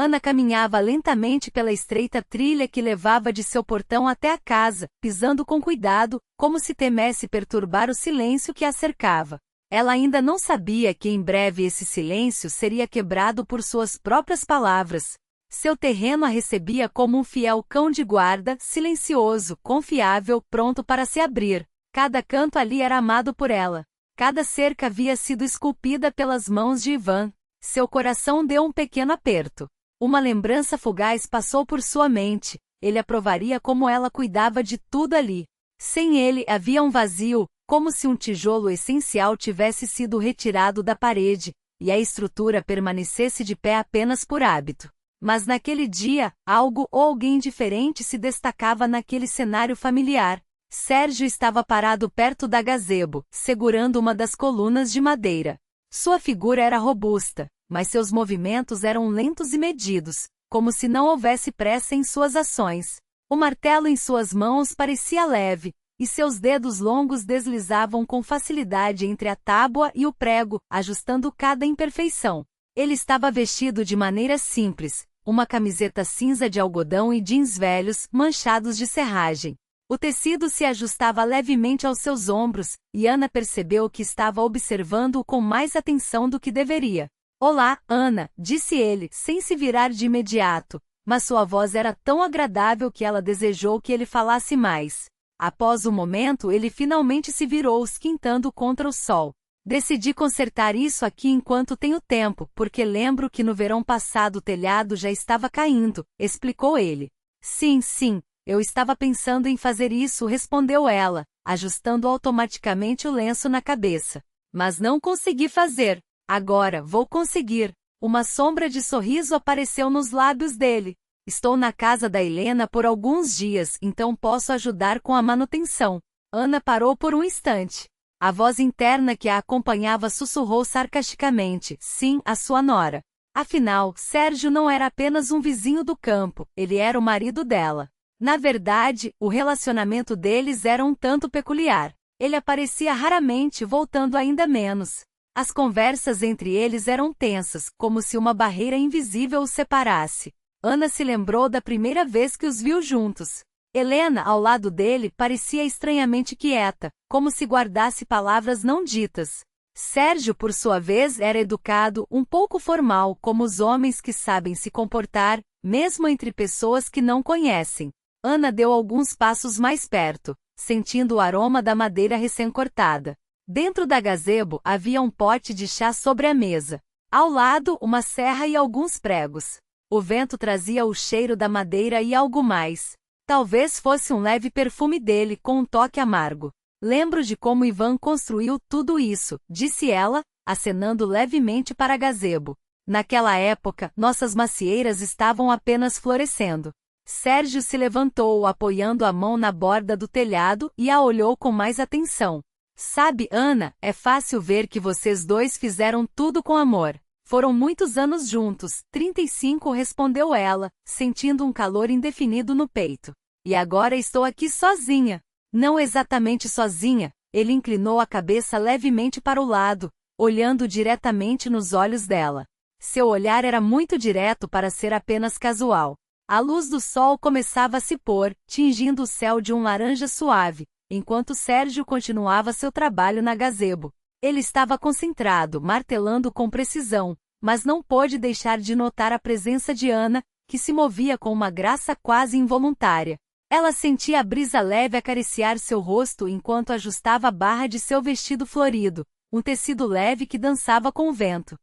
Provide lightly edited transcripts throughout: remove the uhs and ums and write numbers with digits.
Ana caminhava lentamente pela estreita trilha que levava de seu portão até a casa, pisando com cuidado, como se temesse perturbar o silêncio que a cercava. Ela ainda não sabia que em breve esse silêncio seria quebrado por suas próprias palavras. Seu terreno a recebia como um fiel cão de guarda, silencioso, confiável, pronto para se abrir. Cada canto ali era amado por ela. Cada cerca havia sido esculpida pelas mãos de Ivan. Seu coração deu um pequeno aperto. Uma lembrança fugaz passou por sua mente. Ele aprovaria como ela cuidava de tudo ali. Sem ele havia um vazio, como se um tijolo essencial tivesse sido retirado da parede, e a estrutura permanecesse de pé apenas por hábito. Mas naquele dia, algo ou alguém diferente se destacava naquele cenário familiar. Sérgio estava parado perto da gazebo, segurando uma das colunas de madeira. Sua figura era robusta, mas seus movimentos eram lentos e medidos, como se não houvesse pressa em suas ações. O martelo em suas mãos parecia leve, e seus dedos longos deslizavam com facilidade entre a tábua e o prego, ajustando cada imperfeição. Ele estava vestido de maneira simples, uma camiseta cinza de algodão e jeans velhos, manchados de serragem. O tecido se ajustava levemente aos seus ombros, e Ana percebeu que estava observando-o com mais atenção do que deveria. "Olá, Ana", disse ele, sem se virar de imediato, mas sua voz era tão agradável que ela desejou que ele falasse mais. Após um momento, ele finalmente se virou, esquentando contra o sol. "Decidi consertar isso aqui enquanto tenho tempo, porque lembro que no verão passado o telhado já estava caindo", explicou ele. Sim, eu estava pensando em fazer isso", respondeu ela, ajustando automaticamente o lenço na cabeça. "Mas não consegui fazer. Agora vou conseguir." Uma sombra de sorriso apareceu nos lábios dele. "Estou na casa da Helena por alguns dias, então posso ajudar com a manutenção." Ana parou por um instante. A voz interna que a acompanhava sussurrou sarcasticamente: "Sim, a sua nora." Afinal, Sérgio não era apenas um vizinho do campo, ele era o marido dela. Na verdade, o relacionamento deles era um tanto peculiar. Ele aparecia raramente, voltando ainda menos. As conversas entre eles eram tensas, como se uma barreira invisível os separasse. Ana se lembrou da primeira vez que os viu juntos. Helena, ao lado dele, parecia estranhamente quieta, como se guardasse palavras não ditas. Sérgio, por sua vez, era educado, um pouco formal, como os homens que sabem se comportar, mesmo entre pessoas que não conhecem. Ana deu alguns passos mais perto, sentindo o aroma da madeira recém-cortada. Dentro da gazebo havia um pote de chá sobre a mesa. Ao lado, uma serra e alguns pregos. O vento trazia o cheiro da madeira e algo mais. Talvez fosse um leve perfume dele com um toque amargo. "Lembro de como Ivan construiu tudo isso", disse ela, acenando levemente para a gazebo. "Naquela época, nossas macieiras estavam apenas florescendo." Sérgio se levantou, apoiando a mão na borda do telhado, e a olhou com mais atenção. "Sabe, Ana, é fácil ver que vocês dois fizeram tudo com amor. Foram muitos anos juntos." 35, respondeu ela, sentindo um calor indefinido no peito. "E agora estou aqui sozinha." "Não exatamente sozinha." Ele inclinou a cabeça levemente para o lado, olhando diretamente nos olhos dela. Seu olhar era muito direto para ser apenas casual. A luz do sol começava a se pôr, tingindo o céu de um laranja suave, enquanto Sérgio continuava seu trabalho na gazebo. Ele estava concentrado, martelando com precisão, mas não pôde deixar de notar a presença de Ana, que se movia com uma graça quase involuntária. Ela sentia a brisa leve acariciar seu rosto enquanto ajustava a barra de seu vestido florido, um tecido leve que dançava com o vento.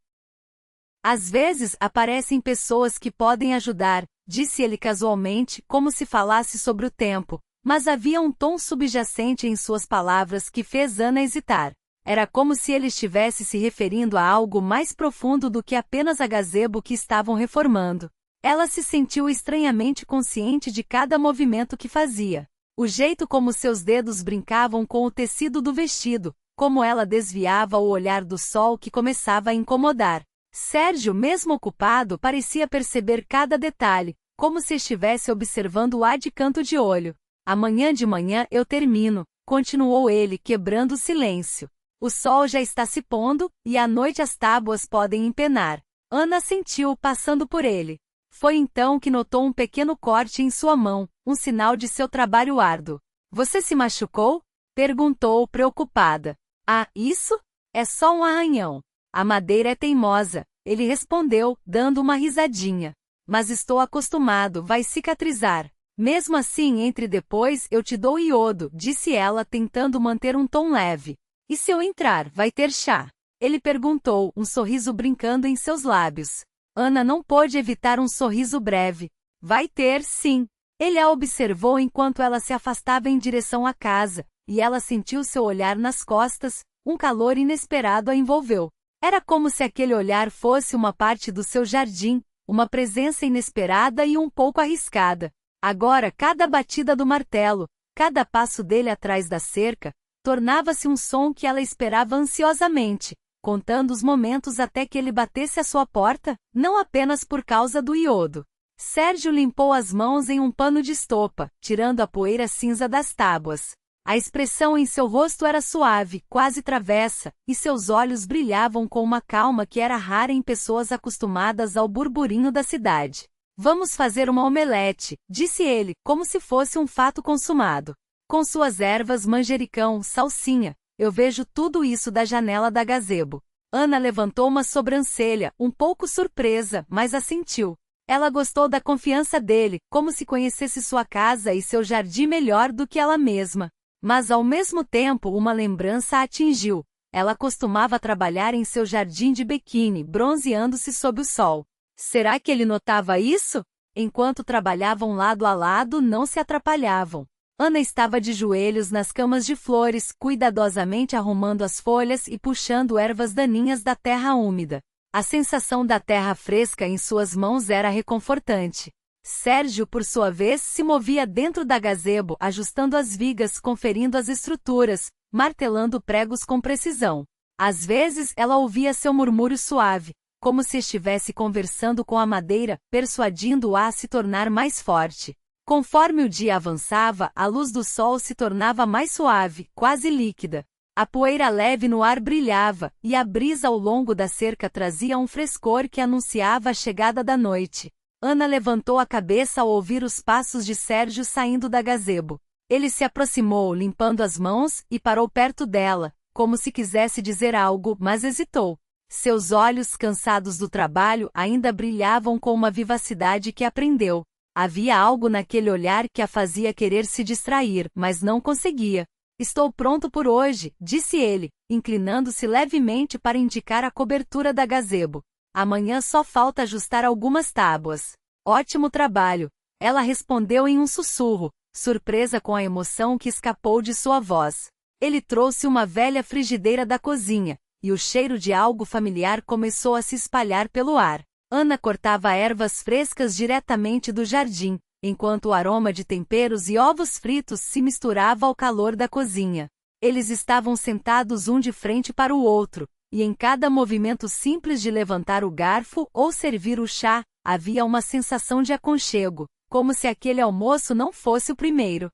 "Às vezes aparecem pessoas que podem ajudar", disse ele casualmente, como se falasse sobre o tempo, mas havia um tom subjacente em suas palavras que fez Ana hesitar. Era como se ele estivesse se referindo a algo mais profundo do que apenas a gazebo que estavam reformando. Ela se sentiu estranhamente consciente de cada movimento que fazia. O jeito como seus dedos brincavam com o tecido do vestido, como ela desviava o olhar do sol que começava a incomodar. Sérgio, mesmo ocupado, parecia perceber cada detalhe, como se estivesse observando-o de canto de olho. "Amanhã de manhã eu termino", continuou ele, quebrando o silêncio. "O sol já está se pondo, e à noite as tábuas podem empenar." Ana sentiu, passando por ele. Foi então que notou um pequeno corte em sua mão, um sinal de seu trabalho árduo. Você se machucou? Perguntou, preocupada. Ah, isso? É só um arranhão. A madeira é teimosa, ele respondeu, dando uma risadinha. Mas estou acostumado, vai cicatrizar. Mesmo assim, entre depois eu te dou iodo, disse ela tentando manter um tom leve. E se eu entrar, vai ter chá? Ele perguntou, um sorriso brincando em seus lábios. Ana não pôde evitar um sorriso breve. Vai ter, sim. Ele a observou enquanto ela se afastava em direção à casa, e ela sentiu seu olhar nas costas, um calor inesperado a envolveu. Era como se aquele olhar fosse uma parte do seu jardim, uma presença inesperada e um pouco arriscada. Agora cada batida do martelo, cada passo dele atrás da cerca, tornava-se um som que ela esperava ansiosamente, contando os momentos até que ele batesse à sua porta, não apenas por causa do iodo. Sérgio limpou as mãos em um pano de estopa, tirando a poeira cinza das tábuas. A expressão em seu rosto era suave, quase travessa, e seus olhos brilhavam com uma calma que era rara em pessoas acostumadas ao burburinho da cidade. Vamos fazer uma omelete, disse ele, como se fosse um fato consumado. Com suas ervas, manjericão, salsinha. Eu vejo tudo isso da janela da gazebo. Ana levantou uma sobrancelha, um pouco surpresa, mas assentiu. Ela gostou da confiança dele, como se conhecesse sua casa e seu jardim melhor do que ela mesma. Mas ao mesmo tempo uma lembrança a atingiu. Ela costumava trabalhar em seu jardim de biquíni, bronzeando-se sob o sol. Será que ele notava isso? Enquanto trabalhavam lado a lado, não se atrapalhavam. Ana estava de joelhos nas camas de flores, cuidadosamente arrumando as folhas e puxando ervas daninhas da terra úmida. A sensação da terra fresca em suas mãos era reconfortante. Sérgio, por sua vez, se movia dentro da gazebo, ajustando as vigas, conferindo as estruturas, martelando pregos com precisão. Às vezes, ela ouvia seu murmúrio suave, como se estivesse conversando com a madeira, persuadindo-a a se tornar mais forte. Conforme o dia avançava, a luz do sol se tornava mais suave, quase líquida. A poeira leve no ar brilhava, e a brisa ao longo da cerca trazia um frescor que anunciava a chegada da noite. Ana levantou a cabeça ao ouvir os passos de Sérgio saindo da gazebo. Ele se aproximou, limpando as mãos, e parou perto dela, como se quisesse dizer algo, mas hesitou. Seus olhos, cansados do trabalho, ainda brilhavam com uma vivacidade que aprendeu. Havia algo naquele olhar que a fazia querer se distrair, mas não conseguia. Estou pronto por hoje, disse ele, inclinando-se levemente para indicar a cobertura da gazebo. Amanhã só falta ajustar algumas tábuas. Ótimo trabalho. Ela respondeu em um sussurro, surpresa com a emoção que escapou de sua voz. Ele trouxe uma velha frigideira da cozinha, e o cheiro de algo familiar começou a se espalhar pelo ar. Ana cortava ervas frescas diretamente do jardim, enquanto o aroma de temperos e ovos fritos se misturava ao calor da cozinha. Eles estavam sentados um de frente para o outro, e em cada movimento simples de levantar o garfo ou servir o chá, havia uma sensação de aconchego, como se aquele almoço não fosse o primeiro.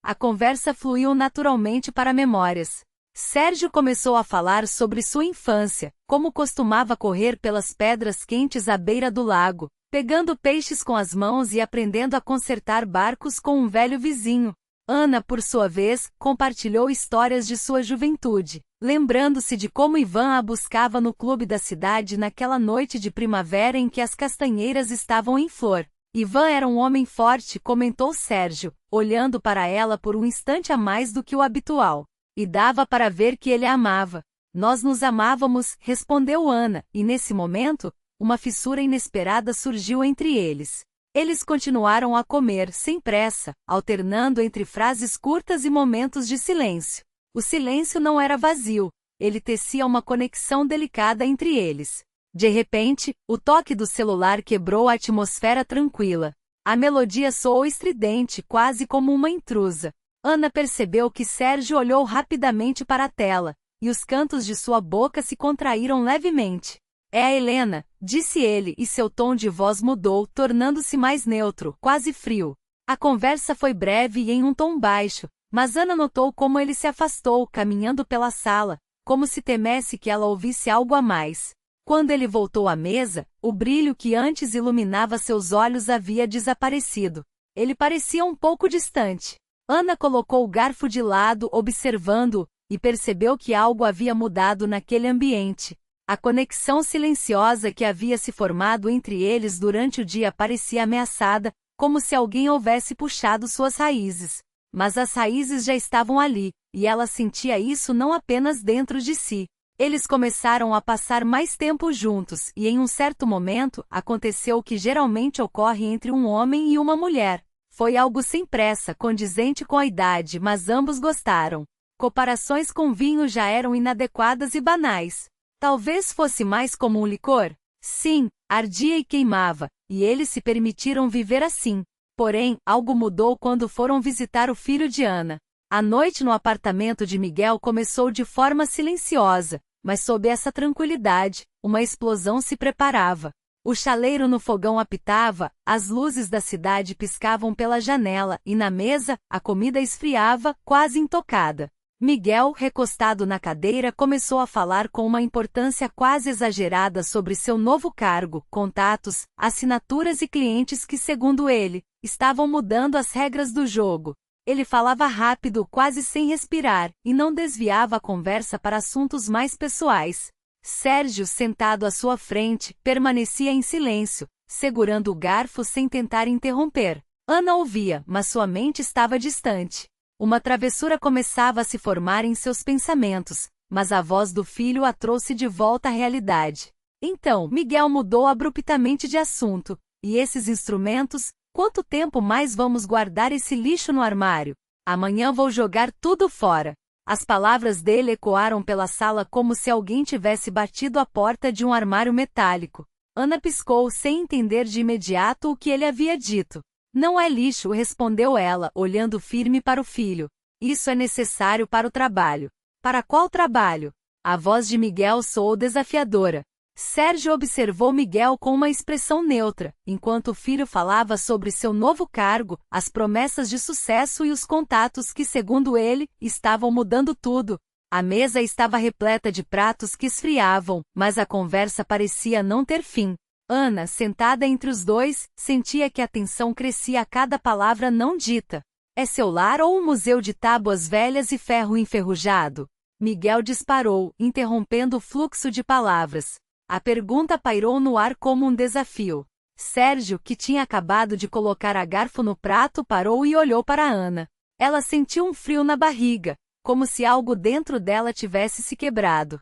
A conversa fluiu naturalmente para memórias. Sérgio começou a falar sobre sua infância, como costumava correr pelas pedras quentes à beira do lago, pegando peixes com as mãos e aprendendo a consertar barcos com um velho vizinho. Ana, por sua vez, compartilhou histórias de sua juventude, lembrando-se de como Ivan a buscava no clube da cidade naquela noite de primavera em que as castanheiras estavam em flor. Ivan era um homem forte, comentou Sérgio, olhando para ela por um instante a mais do que o habitual. E dava para ver que ele a amava. Nós nos amávamos, respondeu Ana, e nesse momento, uma fissura inesperada surgiu entre eles. Eles continuaram a comer, sem pressa, alternando entre frases curtas e momentos de silêncio. O silêncio não era vazio, ele tecia uma conexão delicada entre eles. De repente, o toque do celular quebrou a atmosfera tranquila. A melodia soou estridente, quase como uma intrusa. Ana percebeu que Sérgio olhou rapidamente para a tela, e os cantos de sua boca se contraíram levemente. É a Helena, disse ele, e seu tom de voz mudou, tornando-se mais neutro, quase frio. A conversa foi breve e em um tom baixo, mas Ana notou como ele se afastou, caminhando pela sala, como se temesse que ela ouvisse algo a mais. Quando ele voltou à mesa, o brilho que antes iluminava seus olhos havia desaparecido. Ele parecia um pouco distante. Ana colocou o garfo de lado, observando-o, e percebeu que algo havia mudado naquele ambiente. A conexão silenciosa que havia se formado entre eles durante o dia parecia ameaçada, como se alguém houvesse puxado suas raízes. Mas as raízes já estavam ali, e ela sentia isso não apenas dentro de si. Eles começaram a passar mais tempo juntos, e em um certo momento, aconteceu o que geralmente ocorre entre um homem e uma mulher. Foi algo sem pressa, condizente com a idade, mas ambos gostaram. Comparações com vinho já eram inadequadas e banais. Talvez fosse mais como um licor? Sim, ardia e queimava, e eles se permitiram viver assim. Porém, algo mudou quando foram visitar o filho de Ana. A noite no apartamento de Miguel começou de forma silenciosa, mas sob essa tranquilidade, uma explosão se preparava. O chaleiro no fogão apitava, as luzes da cidade piscavam pela janela e na mesa, a comida esfriava, quase intocada. Miguel, recostado na cadeira, começou a falar com uma importância quase exagerada sobre seu novo cargo, contatos, assinaturas e clientes que, segundo ele, estavam mudando as regras do jogo. Ele falava rápido, quase sem respirar, e não desviava a conversa para assuntos mais pessoais. Sérgio, sentado à sua frente, permanecia em silêncio, segurando o garfo sem tentar interromper. Ana ouvia, mas sua mente estava distante. Uma travessura começava a se formar em seus pensamentos, mas a voz do filho a trouxe de volta à realidade. Então, Miguel mudou abruptamente de assunto. E esses instrumentos? Quanto tempo mais vamos guardar esse lixo no armário? Amanhã vou jogar tudo fora. As palavras dele ecoaram pela sala como se alguém tivesse batido a porta de um armário metálico. Ana piscou sem entender de imediato o que ele havia dito. Não é lixo, respondeu ela, olhando firme para o filho. Isso é necessário para o trabalho. Para qual trabalho? A voz de Miguel soou desafiadora. Sérgio observou Miguel com uma expressão neutra, enquanto o filho falava sobre seu novo cargo, as promessas de sucesso e os contatos que, segundo ele, estavam mudando tudo. A mesa estava repleta de pratos que esfriavam, mas a conversa parecia não ter fim. Ana, sentada entre os dois, sentia que a tensão crescia a cada palavra não dita. É seu lar ou um museu de tábuas velhas e ferro enferrujado? Miguel disparou, interrompendo o fluxo de palavras. A pergunta pairou no ar como um desafio. Sérgio, que tinha acabado de colocar a garfo no prato, parou e olhou para Ana. Ela sentiu um frio na barriga, como se algo dentro dela tivesse se quebrado.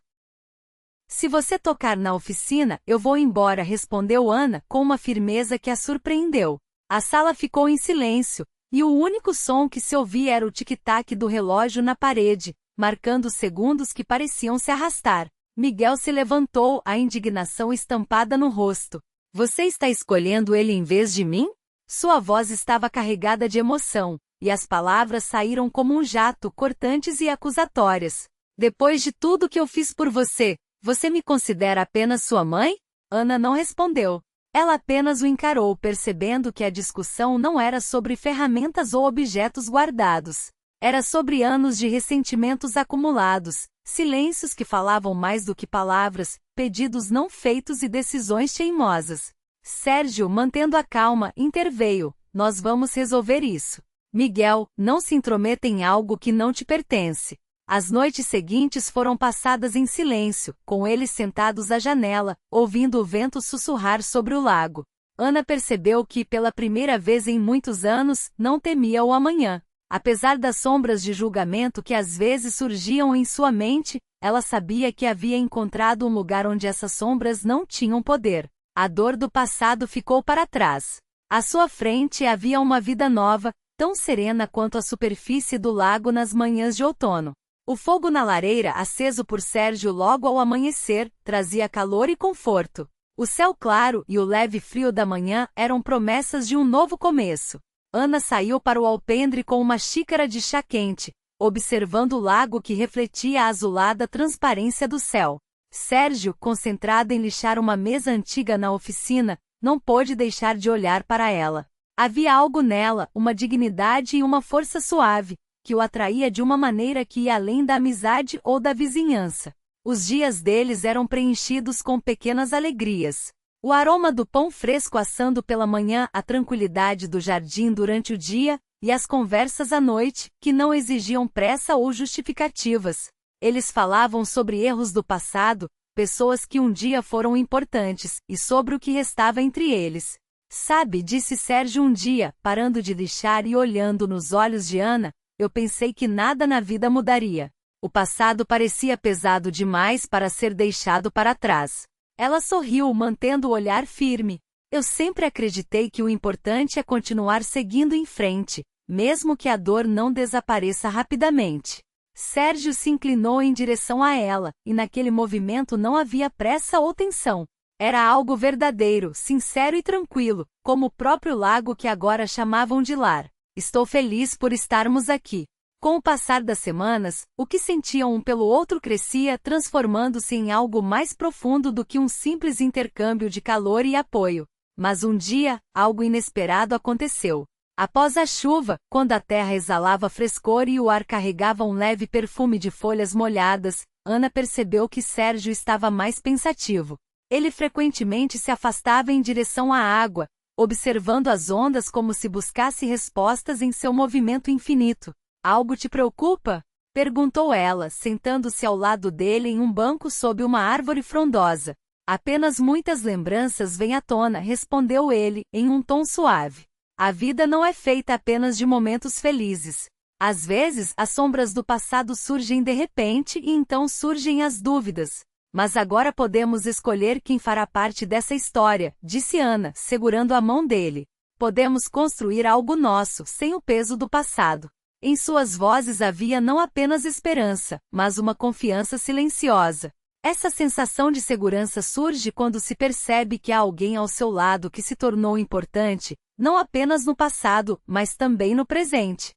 Se você tocar na oficina, eu vou embora, respondeu Ana, com uma firmeza que a surpreendeu. A sala ficou em silêncio, e o único som que se ouvia era o tic-tac do relógio na parede, marcando os segundos que pareciam se arrastar. Miguel se levantou, a indignação estampada no rosto. Você está escolhendo ele em vez de mim? Sua voz estava carregada de emoção, e as palavras saíram como um jato, cortantes e acusatórias. Depois de tudo que eu fiz por você, você me considera apenas sua mãe? Ana não respondeu. Ela apenas o encarou, percebendo que a discussão não era sobre ferramentas ou objetos guardados. Era sobre anos de ressentimentos acumulados, silêncios que falavam mais do que palavras, pedidos não feitos e decisões teimosas. Sérgio, mantendo a calma, interveio. Nós vamos resolver isso. Miguel, não se intrometa em algo que não te pertence. As noites seguintes foram passadas em silêncio, com eles sentados à janela, ouvindo o vento sussurrar sobre o lago. Ana percebeu que, pela primeira vez em muitos anos, não temia o amanhã. Apesar das sombras de julgamento que às vezes surgiam em sua mente, ela sabia que havia encontrado um lugar onde essas sombras não tinham poder. A dor do passado ficou para trás. À sua frente havia uma vida nova, tão serena quanto a superfície do lago nas manhãs de outono. O fogo na lareira, aceso por Sérgio logo ao amanhecer, trazia calor e conforto. O céu claro e o leve frio da manhã eram promessas de um novo começo. Ana saiu para o alpendre com uma xícara de chá quente, observando o lago que refletia a azulada transparência do céu. Sérgio, concentrado em lixar uma mesa antiga na oficina, não pôde deixar de olhar para ela. Havia algo nela, uma dignidade e uma força suave, que o atraía de uma maneira que ia além da amizade ou da vizinhança. Os dias deles eram preenchidos com pequenas alegrias. O aroma do pão fresco assando pela manhã, a tranquilidade do jardim durante o dia, e as conversas à noite, que não exigiam pressa ou justificativas. Eles falavam sobre erros do passado, pessoas que um dia foram importantes, e sobre o que restava entre eles. Sabe, disse Sérgio um dia, parando de lixar e olhando nos olhos de Ana, eu pensei que nada na vida mudaria. O passado parecia pesado demais para ser deixado para trás. Ela sorriu, mantendo o olhar firme. Eu sempre acreditei que o importante é continuar seguindo em frente, mesmo que a dor não desapareça rapidamente. Sérgio se inclinou em direção a ela, e naquele movimento não havia pressa ou tensão. Era algo verdadeiro, sincero e tranquilo, como o próprio lago que agora chamavam de lar. Estou feliz por estarmos aqui. Com o passar das semanas, o que sentiam um pelo outro crescia, transformando-se em algo mais profundo do que um simples intercâmbio de calor e apoio. Mas um dia, algo inesperado aconteceu. Após a chuva, quando a terra exalava frescor e o ar carregava um leve perfume de folhas molhadas, Ana percebeu que Sérgio estava mais pensativo. Ele frequentemente se afastava em direção à água, observando as ondas como se buscasse respostas em seu movimento infinito. Algo te preocupa? Perguntou ela, sentando-se ao lado dele em um banco sob uma árvore frondosa. Apenas muitas lembranças vêm à tona, respondeu ele, em um tom suave. A vida não é feita apenas de momentos felizes. Às vezes, as sombras do passado surgem de repente e então surgem as dúvidas. Mas agora podemos escolher quem fará parte dessa história, disse Ana, segurando a mão dele. Podemos construir algo nosso, sem o peso do passado. Em suas vozes havia não apenas esperança, mas uma confiança silenciosa. Essa sensação de segurança surge quando se percebe que há alguém ao seu lado que se tornou importante, não apenas no passado, mas também no presente.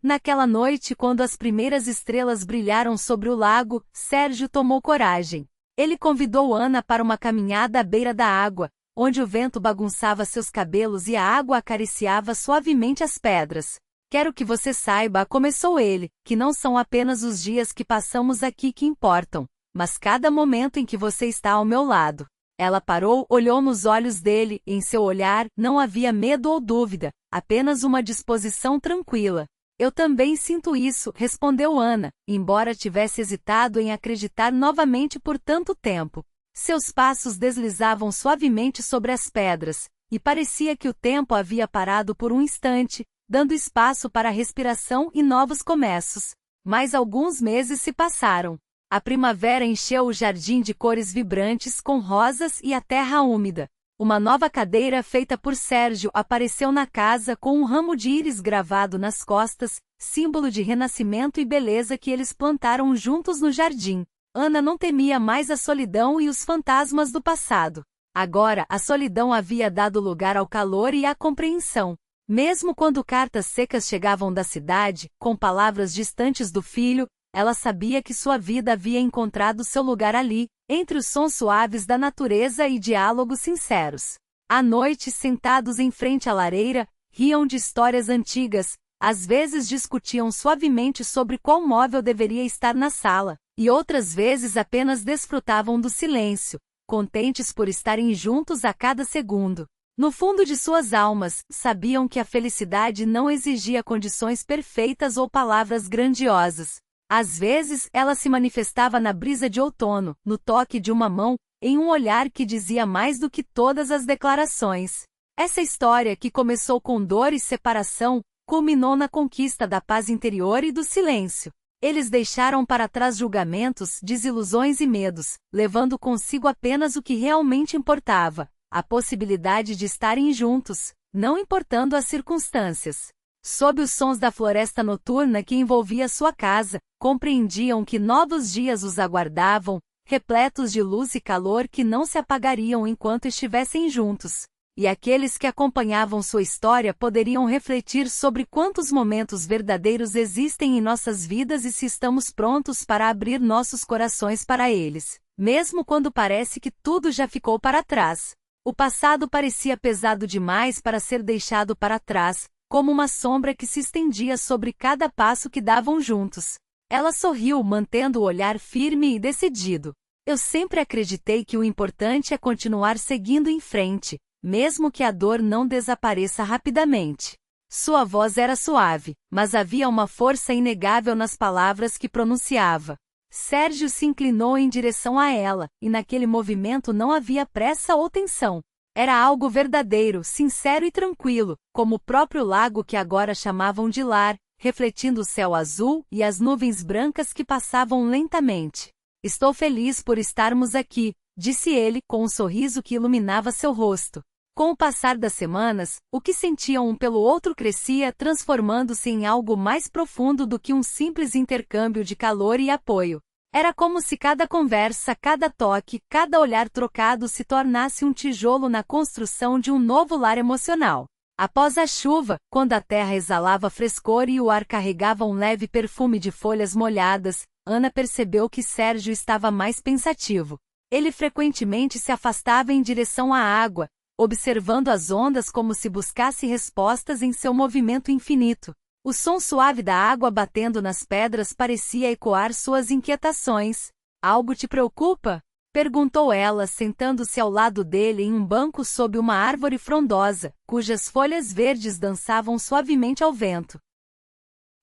Naquela noite, quando as primeiras estrelas brilharam sobre o lago, Sérgio tomou coragem. Ele convidou Ana para uma caminhada à beira da água, onde o vento bagunçava seus cabelos e a água acariciava suavemente as pedras. Quero que você saiba, começou ele, que não são apenas os dias que passamos aqui que importam, mas cada momento em que você está ao meu lado. Ela parou, olhou nos olhos dele, e em seu olhar não havia medo ou dúvida, apenas uma disposição tranquila. Eu também sinto isso, respondeu Ana, embora tivesse hesitado em acreditar novamente por tanto tempo. Seus passos deslizavam suavemente sobre as pedras, e parecia que o tempo havia parado por um instante, dando espaço para a respiração e novos começos. Mas alguns meses se passaram. A primavera encheu o jardim de cores vibrantes com rosas e a terra úmida. Uma nova cadeira feita por Sérgio apareceu na casa com um ramo de íris gravado nas costas, símbolo de renascimento e beleza que eles plantaram juntos no jardim. Ana não temia mais a solidão e os fantasmas do passado. Agora, a solidão havia dado lugar ao calor e à compreensão. Mesmo quando cartas secas chegavam da cidade, com palavras distantes do filho, ela sabia que sua vida havia encontrado seu lugar ali, entre os sons suaves da natureza e diálogos sinceros. À noite, sentados em frente à lareira, riam de histórias antigas, às vezes discutiam suavemente sobre qual móvel deveria estar na sala, e outras vezes apenas desfrutavam do silêncio, contentes por estarem juntos a cada segundo. No fundo de suas almas, sabiam que a felicidade não exigia condições perfeitas ou palavras grandiosas. Às vezes, ela se manifestava na brisa de outono, no toque de uma mão, em um olhar que dizia mais do que todas as declarações. Essa história, que começou com dor e separação, culminou na conquista da paz interior e do silêncio. Eles deixaram para trás julgamentos, desilusões e medos, levando consigo apenas o que realmente importava. A possibilidade de estarem juntos, não importando as circunstâncias. Sob os sons da floresta noturna que envolvia sua casa, compreendiam que novos dias os aguardavam, repletos de luz e calor que não se apagariam enquanto estivessem juntos. E aqueles que acompanhavam sua história poderiam refletir sobre quantos momentos verdadeiros existem em nossas vidas e se estamos prontos para abrir nossos corações para eles, mesmo quando parece que tudo já ficou para trás. O passado parecia pesado demais para ser deixado para trás, como uma sombra que se estendia sobre cada passo que davam juntos. Ela sorriu, mantendo o olhar firme e decidido. Eu sempre acreditei que o importante é continuar seguindo em frente, mesmo que a dor não desapareça rapidamente. Sua voz era suave, mas havia uma força inegável nas palavras que pronunciava. Sérgio se inclinou em direção a ela, e naquele movimento não havia pressa ou tensão. Era algo verdadeiro, sincero e tranquilo, como o próprio lago que agora chamavam de lar, refletindo o céu azul e as nuvens brancas que passavam lentamente. Estou feliz por estarmos aqui, disse ele, com um sorriso que iluminava seu rosto. Com o passar das semanas, o que sentiam um pelo outro crescia, transformando-se em algo mais profundo do que um simples intercâmbio de calor e apoio. Era como se cada conversa, cada toque, cada olhar trocado se tornasse um tijolo na construção de um novo lar emocional. Após a chuva, quando a terra exalava frescor e o ar carregava um leve perfume de folhas molhadas, Ana percebeu que Sérgio estava mais pensativo. Ele frequentemente se afastava em direção à água, observando as ondas como se buscasse respostas em seu movimento infinito. O som suave da água batendo nas pedras parecia ecoar suas inquietações. Algo te preocupa? Perguntou ela, sentando-se ao lado dele em um banco sob uma árvore frondosa, cujas folhas verdes dançavam suavemente ao vento.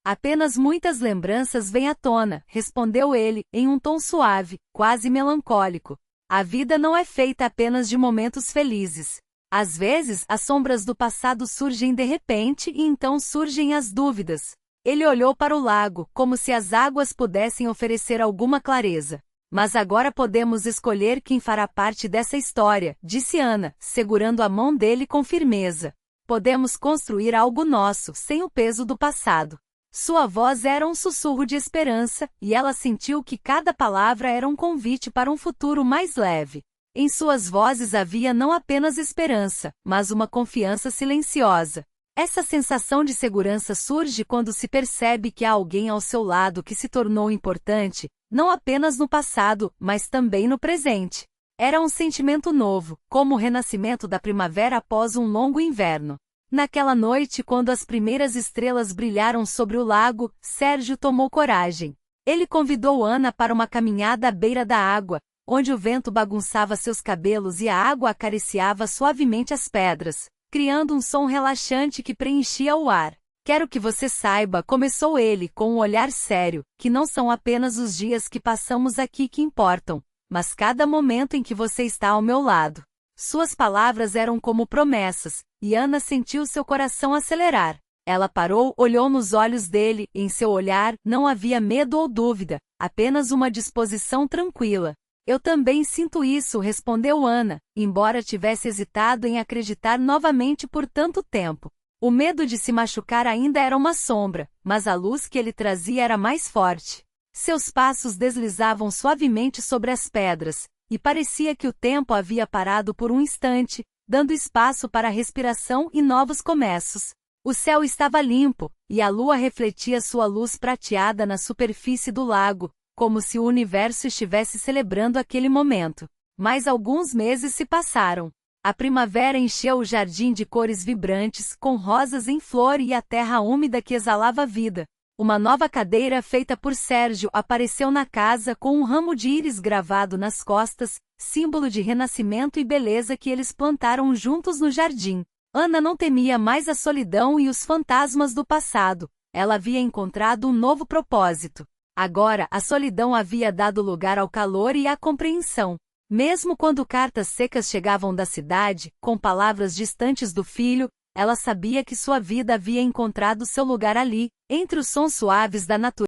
Apenas muitas lembranças vêm à tona, respondeu ele, em um tom suave, quase melancólico. A vida não é feita apenas de momentos felizes. Às vezes, as sombras do passado surgem de repente e então surgem as dúvidas. Ele olhou para o lago, como se as águas pudessem oferecer alguma clareza. Mas agora podemos escolher quem fará parte dessa história, disse Ana, segurando a mão dele com firmeza. Podemos construir algo nosso, sem o peso do passado. Sua voz era um sussurro de esperança, e ela sentiu que cada palavra era um convite para um futuro mais leve. Em suas vozes havia não apenas esperança, mas uma confiança silenciosa. Essa sensação de segurança surge quando se percebe que há alguém ao seu lado que se tornou importante, não apenas no passado, mas também no presente. Era um sentimento novo, como o renascimento da primavera após um longo inverno. Naquela noite, quando as primeiras estrelas brilharam sobre o lago, Sérgio tomou coragem. Ele convidou Ana para uma caminhada à beira da água, onde o vento bagunçava seus cabelos e a água acariciava suavemente as pedras, criando um som relaxante que preenchia o ar. Quero que você saiba, começou ele com um olhar sério, que não são apenas os dias que passamos aqui que importam, mas cada momento em que você está ao meu lado. Suas palavras eram como promessas, e Ana sentiu seu coração acelerar. Ela parou, olhou nos olhos dele, e em seu olhar não havia medo ou dúvida, apenas uma disposição tranquila. Eu também sinto isso, respondeu Ana, embora tivesse hesitado em acreditar novamente por tanto tempo. O medo de se machucar ainda era uma sombra, mas a luz que ele trazia era mais forte. Seus passos deslizavam suavemente sobre as pedras, e parecia que o tempo havia parado por um instante, dando espaço para a respiração e novos começos. O céu estava limpo, e a lua refletia sua luz prateada na superfície do lago, como se o universo estivesse celebrando aquele momento. Mais alguns meses se passaram. A primavera encheu o jardim de cores vibrantes, com rosas em flor e a terra úmida que exalava vida. Uma nova cadeira feita por Sérgio apareceu na casa com um ramo de íris gravado nas costas, símbolo de renascimento e beleza que eles plantaram juntos no jardim. Ana não temia mais a solidão e os fantasmas do passado. Ela havia encontrado um novo propósito. Agora, a solidão havia dado lugar ao calor e à compreensão. Mesmo quando cartas secas chegavam da cidade, com palavras distantes do filho, ela sabia que sua vida havia encontrado seu lugar ali, entre os sons suaves da natureza.